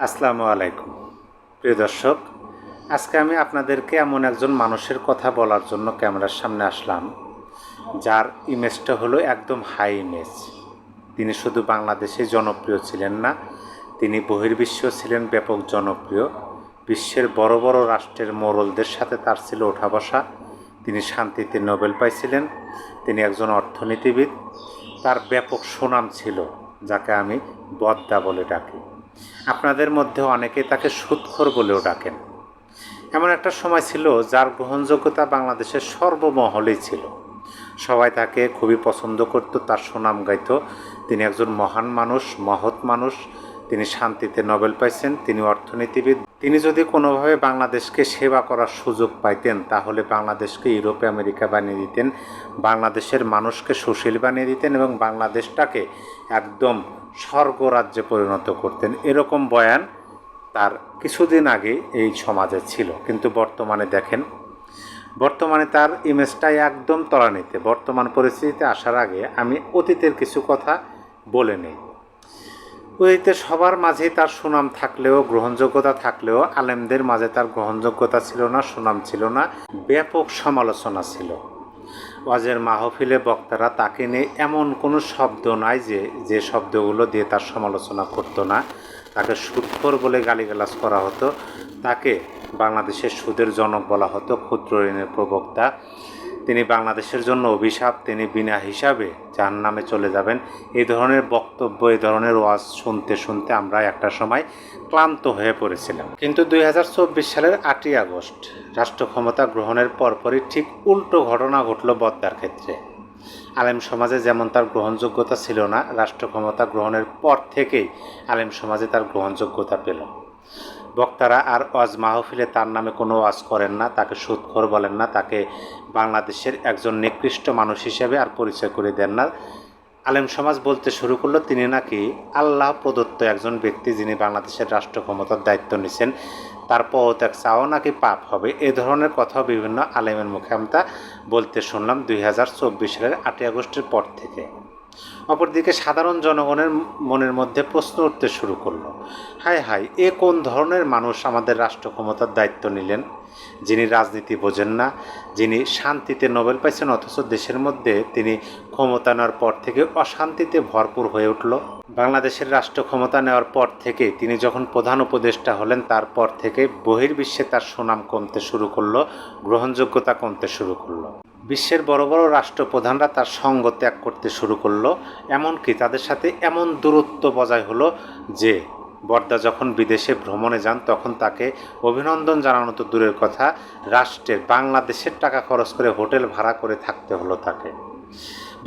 আসসালামু আলাইকুম প্রিয় দর্শক, আজকে আমি আপনাদেরকে এমন একজন মানুষের কথা বলার জন্য ক্যামেরার সামনে আসলাম যার ইমেজটা হলো একদম হাই ইমেজ। তিনি শুধু বাংলাদেশে জনপ্রিয় ছিলেন না, তিনি বহির্বিশ্বেও ছিলেন ব্যাপক জনপ্রিয়। বিশ্বের বড় বড় রাষ্ট্রের মোড়লদের সাথে তার ছিল ওঠা বসা। তিনি শান্তিতে নোবেল পাইছিলেন। তিনি একজন অর্থনীতিবিদ। তার ব্যাপক সুনাম ছিল, যাকে আমি বদ্দা বলে ডাকি। আপনাদের মধ্যে অনেকে তাকে সুদখোর বলেও ডাকেন। এমন একটা সময় ছিল যার গ্রহণযোগ্যতা বাংলাদেশের সর্বমহলেই ছিল। সবাই তাকে খুবই পছন্দ করত, তার সুনাম গাইত। তিনি একজন মহান মানুষ, মহৎ মানুষ। তিনি শান্তিতে নোবেল পাইছেন, তিনি অর্থনীতিবিদ। তিনি যদি কোনোভাবে বাংলাদেশকে সেবা করার সুযোগ পাইতেন তাহলে বাংলাদেশকে ইউরোপে আমেরিকা বানিয়ে দিতেন, বাংলাদেশের মানুষকে সুশীল বানিয়ে দিতেন এবং বাংলাদেশটাকে একদম স্বর্গরাজ্যে পরিণত করতেন। এরকম বয়ান তার কিছুদিন আগে এই সমাজে ছিল। কিন্তু বর্তমানে দেখেন, বর্তমানে তার ইমেজটাই একদম তলানিতে। বর্তমান পরিস্থিতিতে আসার আগে আমি অতীতের কিছু কথা বলে নেই। অতীতে সবার মাঝেই তার সুনাম থাকলেও, গ্রহণযোগ্যতা থাকলেও, আলেমদের মাঝে তার গ্রহণযোগ্যতা ছিল না, সুনাম ছিল না, ব্যাপক সমালোচনা ছিল। ওয়াজের মাহফিলে বক্তারা তাকে নিয়ে এমন কোনো শব্দ নাই যে শব্দগুলো দিয়ে তার সমালোচনা করতো না। তাকে সুদখোর বলে গালিগালাজ করা হতো, তাকে বাংলাদেশের সুদের জনক বলা হতো, ক্ষুদ্র ঋণের প্রবক্তা। তিনি বাংলাদেশের জন্য অভিশাপ, তিনি বিনা হিসাবে জাহান্নামে চলে যাবেন। এই ধরনের বক্তব্য, এই ধরনের ওয়াজ শুনতে শুনতে আমরা একটা সময় ক্লান্ত হয়ে পড়েছিলাম। কিন্তু 2024 সালের 8ই আগস্ট রাষ্ট্র ক্ষমতা গ্রহণের পরপরই ঠিক উল্টো ঘটনা ঘটল বদ্দার ক্ষেত্রে। আলেম সমাজে যেমন তার গ্রহণযোগ্যতা ছিল না, রাষ্ট্র ক্ষমতা গ্রহণের পর থেকেই আলেম সমাজে তার গ্রহণযোগ্যতা পেল। বক্তারা আর ওয়াজ মাহফিলে তার নামে কোনো ওয়াজ করেন না, তাকে সুদখোর বলেন না, তাকে বাংলাদেশের একজন নিকৃষ্ট মানুষ হিসেবে আর পরিচয় করে দেন না। আলেম সমাজ বলতে শুরু করলো তিনি নাকি আল্লাহ প্রদত্ত একজন ব্যক্তি, যিনি বাংলাদেশের রাষ্ট্র ক্ষমতার দায়িত্ব নিছেন, তার পদত্যাগ চাওয়া নাকি পাপ হবে। এ ধরনের কথা বিভিন্ন আলেমের মুখে আমরা বলতে শুনলাম 2024 সালের 8ই আগস্টের পর থেকে। অপরদিকে সাধারণ জনগণের মনের মধ্যে প্রশ্ন উঠতে শুরু করলো, হায় হায়, এ কোন ধরনের মানুষ আমাদের রাষ্ট্র ক্ষমতার দায়িত্ব নিলেন, যিনি রাজনীতি বোঝেন না, যিনি শান্তিতে নোবেল পাইছেন, অথচ দেশের মধ্যে তিনি ক্ষমতা নেওয়ার পর থেকে অশান্তিতে ভরপুর হয়ে উঠল। বাংলাদেশের রাষ্ট্র ক্ষমতা নেওয়ার পর থেকে তিনি যখন প্রধান উপদেষ্টা হলেন, তারপর থেকে বহির্বিশ্বে তার সুনাম কমতে শুরু করলো, গ্রহণযোগ্যতা কমতে শুরু করলো। বিশ্বের বড় বড় রাষ্ট্রপ্রধানরা তার সঙ্গ ত্যাগ করতে শুরু করলো। এমনকি তাদের সাথে এমন দূরত্ব বজায় হলো যে বদ্দা যখন বিদেশে ভ্রমণে যান তখন তাকে অভিনন্দন জানানো তো দূরের কথা, রাষ্ট্রের বাংলাদেশের টাকা খরচ করে হোটেল ভাড়া করে থাকতে হলো তাকে।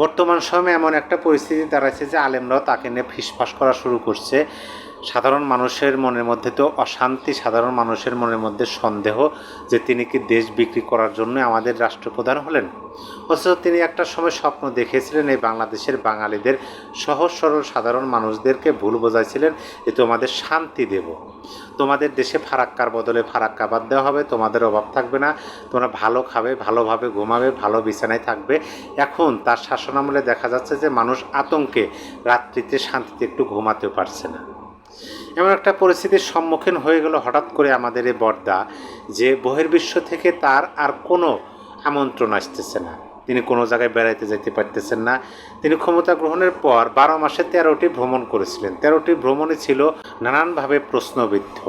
বর্তমান সময়ে এমন একটা পরিস্থিতি দাঁড়াচ্ছে যে আলেমরাও তাকে নিয়ে ফিসফাস করা শুরু করছে। সাধারণ মানুষের মনের মধ্যে তো অশান্তি, সাধারণ মানুষের মনের মধ্যে সন্দেহ যে তিনি কি দেশ বিক্রি করার জন্য আমাদের রাষ্ট্রপ্রধান হলেন। অথচ তিনি একটা সময় স্বপ্ন দেখেছিলেন এই বাংলাদেশের বাঙালিদের, সহজ সরল সাধারণ মানুষদেরকে ভুল বোঝাইছিলেন যে তোমাদের শান্তি দেব, তোমাদের দেশে ফারাক্কার বদলে ফারাক্কা বাদ দেওয়া হবে, তোমাদের অভাব থাকবে না, তোমরা ভালো খাবে, ভালোভাবে ঘুমাবে, ভালো বিছানায় থাকবে। এখন তার শাসনামলে দেখা যাচ্ছে যে মানুষ আতঙ্কে রাত্রিতে শান্তিতে একটু ঘুমাতেও পারছে না। এমন একটা পরিস্থিতির সম্মুখীন হয়ে গেল হঠাৎ করে আমাদের এই বদ্দা, যে বহির্বিশ্ব থেকে তার আর কোনো আমন্ত্রণ আসতেছে না, তিনি কোনো জায়গায় বেড়াইতে যেতে পারতেছেন না। তিনি ক্ষমতা গ্রহণের পর 12 মাসে 13টি ভ্রমণ করেছিলেন। 13টি ভ্রমণই ছিল নানানভাবে প্রশ্নবিদ্ধ।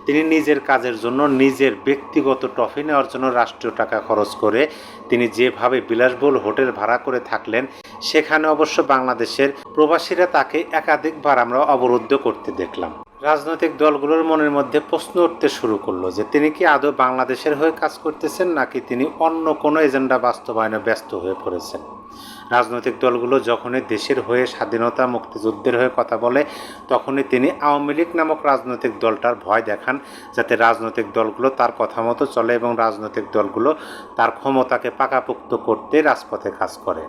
তিনি নিজের কাজের জন্য, নিজের ব্যক্তিগত ট্রফি নেওয়ার জন্য রাষ্ট্রীয় টাকা খরচ করে তিনি যেভাবে বিলাসবহুল হোটেল ভাড়া করে থাকলেন, সেখানে অবশ্য বাংলাদেশের প্রবাসীরা তাকে একাধিকবার আমরা অবরুদ্ধ করতে দেখলাম। রাজনৈতিক দলগুলোর মনের মধ্যে প্রশ্ন উঠতে শুরু করলো যে তিনি কি আদৌ বাংলাদেশের হয়ে কাজ করতেছেন নাকি তিনি অন্য কোনো এজেন্ডা বাস্তবায়নে ব্যস্ত হয়ে পড়েছেন। রাজনৈতিক দলগুলো যখনই দেশের হয়ে, স্বাধীনতা মুক্তিযুদ্ধের হয়ে কথা বলে, তখনই তিনি আওয়ামী লীগ নামক রাজনৈতিক দলটার ভয় দেখান, যাতে রাজনৈতিক দলগুলো তার কথা মতো চলে এবং রাজনৈতিক দলগুলো তার ক্ষমতাকে পাকাপোক্ত করতে রাজপথে কাজ করে।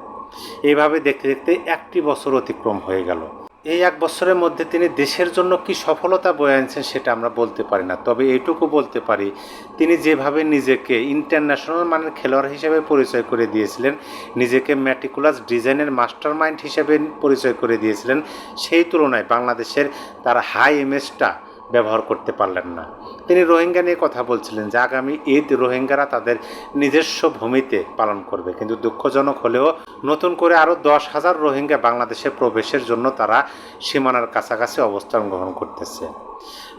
এইভাবে দেখতে দেখতে 1টি বছর অতিক্রম হয়ে গেল। এই 1 বছরের মধ্যে তিনি দেশের জন্য কি সফলতা বয়ে আনছেন সেটা আমরা বলতে পারি না, তবে এইটুকু বলতে পারি তিনি যেভাবে নিজেকে ইন্টারন্যাশনাল মানের খেলোয়াড় হিসেবে পরিচয় করে দিয়েছিলেন, নিজেকে ম্যাটিকুলাস ডিজাইনের মাস্টার মাইন্ড হিসেবে পরিচয় করে দিয়েছিলেন, সেই তুলনায় বাংলাদেশের তার হাই ইমেজটা ব্যবহার করতে পারলেন না। তিনি রোহিঙ্গা নিয়ে কথা বলছিলেন যে আগামী ঈদ রোহিঙ্গারা তাদের নিজস্ব ভূমিতে পালন করবে, কিন্তু দুঃখজনক হলেও নতুন করে আরও 10,000 রোহিঙ্গা বাংলাদেশে প্রবেশের জন্য তারা সীমানার কাছাকাছি অবস্থান গ্রহণ করতেছে।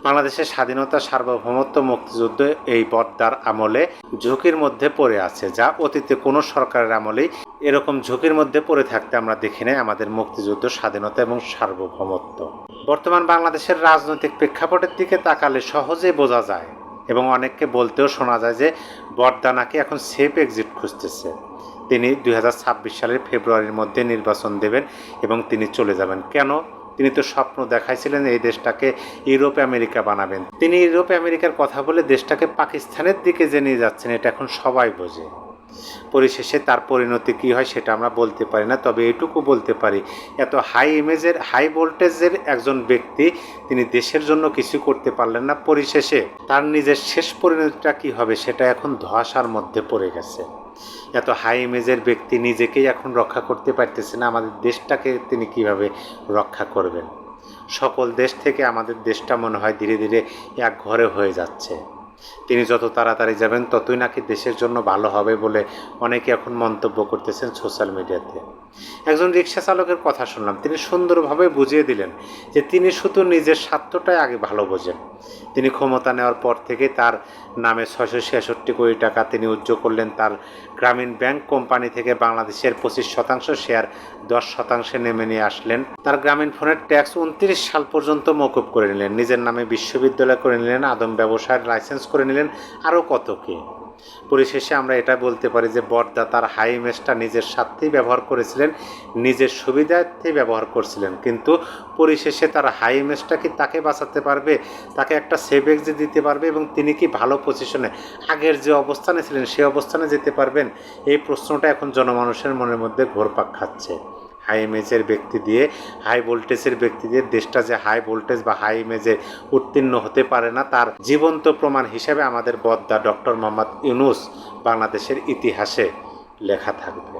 বাংলাদেশের স্বাধীনতা, সার্বভৌমত্ব, মুক্তিযুদ্ধ এই বদ্দার আমলে ঝুঁকির মধ্যে পড়ে আছে, যা অতীতে কোনো সরকারের আমলেই এরকম ঝুঁকির মধ্যে পড়ে থাকতে আমরা দেখি নাই আমাদের মুক্তিযুদ্ধ, স্বাধীনতা এবং সার্বভৌমত্ব। বর্তমান বাংলাদেশের রাজনৈতিক প্রেক্ষাপটের দিকে তাকালে সহজেই বোঝা যায় এবং অনেককে বলতেও শোনা যায় যে বদ্দা নাকি এখন সেফ এক্সিট খুঁজতেছে। তিনি 2026 সালের ফেব্রুয়ারির মধ্যে নির্বাচন দেবেন এবং তিনি চলে যাবেন। কেন? তিনি তো স্বপ্ন দেখাইছিলেন এই দেশটাকে ইউরোপ আমেরিকা বানাবেন। তিনি ইউরোপ আমেরিকার কথা বলে দেশটাকে পাকিস্তানের দিকে যে নিয়ে যাচ্ছেন এটা এখন সবাই বোঝে। পরিশেষে তার পরিণতি কী হয় সেটা আমরা বলতে পারি না, তবে এটুকু বলতে পারি এত হাই ইমেজের, হাই ভোল্টেজের একজন ব্যক্তি তিনি দেশের জন্য কিছু করতে পারলেন না। পরিশেষে তার নিজের শেষ পরিণতিটা কী হবে সেটা এখন ধোঁয়াশার মধ্যে পড়ে গেছে। এত হাই ইমেজের ব্যক্তি নিজেকেই এখন রক্ষা করতে পারতেছে না, আমাদের দেশটাকে তিনি কিভাবে রক্ষা করবেন? সকল দেশ থেকে আমাদের দেশটা মনে হয় ধীরে ধীরে এক ঘরে হয়ে যাচ্ছে। তিনি যত তাড়াতাড়ি যাবেন ততই নাকি দেশের জন্য ভালো হবে বলে অনেকে এখন মন্তব্য করতেছেন সোশ্যাল মিডিয়াতে। একজন রিক্সা চালকের কথা শুনলাম, তিনি সুন্দরভাবে বুঝিয়ে দিলেন যে তিনি শুধু নিজের স্বার্থটাই আগে ভালো বোঝেন। তিনি ক্ষমতা নেওয়ার পর থেকে তার নামে 666 কোটি টাকা তিনি উজ্জ্ব করলেন। তার গ্রামীণ ব্যাংক কোম্পানি থেকে বাংলাদেশের 25% শেয়ার 10% নেমে নিয়ে আসলেন। তার গ্রামীণ ফোনের ট্যাক্স 29 সাল পর্যন্ত মওকুফ করে নিলেন। নিজের নামে বিশ্ববিদ্যালয় করে নিলেন, আদম ব্যবসায়ের লাইসেন্স করে নিলেন, আরও কত কী। পরিশেষে আমরা এটা বলতে পারি যে বদ্দা তার হাই ইমেজটা নিজের স্বার্থেই ব্যবহার করেছিলেন, নিজের সুবিধার্থেই ব্যবহার করছিলেন, কিন্তু পরিশেষে তার হাই ইমেজটা কি তাকে বাঁচাতে পারবে, তাকে একটা সেভ এক্সিট দিতে পারবে এবং তিনি কি ভালো পজিশনে আগের যে অবস্থানে ছিলেন সেই অবস্থানে যেতে পারবেন? এই প্রশ্নটা এখন জনমানুষের মনের মধ্যে ঘুরপাক খাচ্ছে। হাই ইমেজের ব্যক্তি দিয়ে, হাই ভোল্টেজের ব্যক্তি দিয়ে দেশটা যে হাই ভোল্টেজ বা হাই ইমেজে উত্তীর্ণ হতে পারে না তার জীবন্ত প্রমাণ হিসেবে আমাদের বদ্দা ডক্টর মোহাম্মদ ইউনূস বাংলাদেশের ইতিহাসে লেখা থাকবে।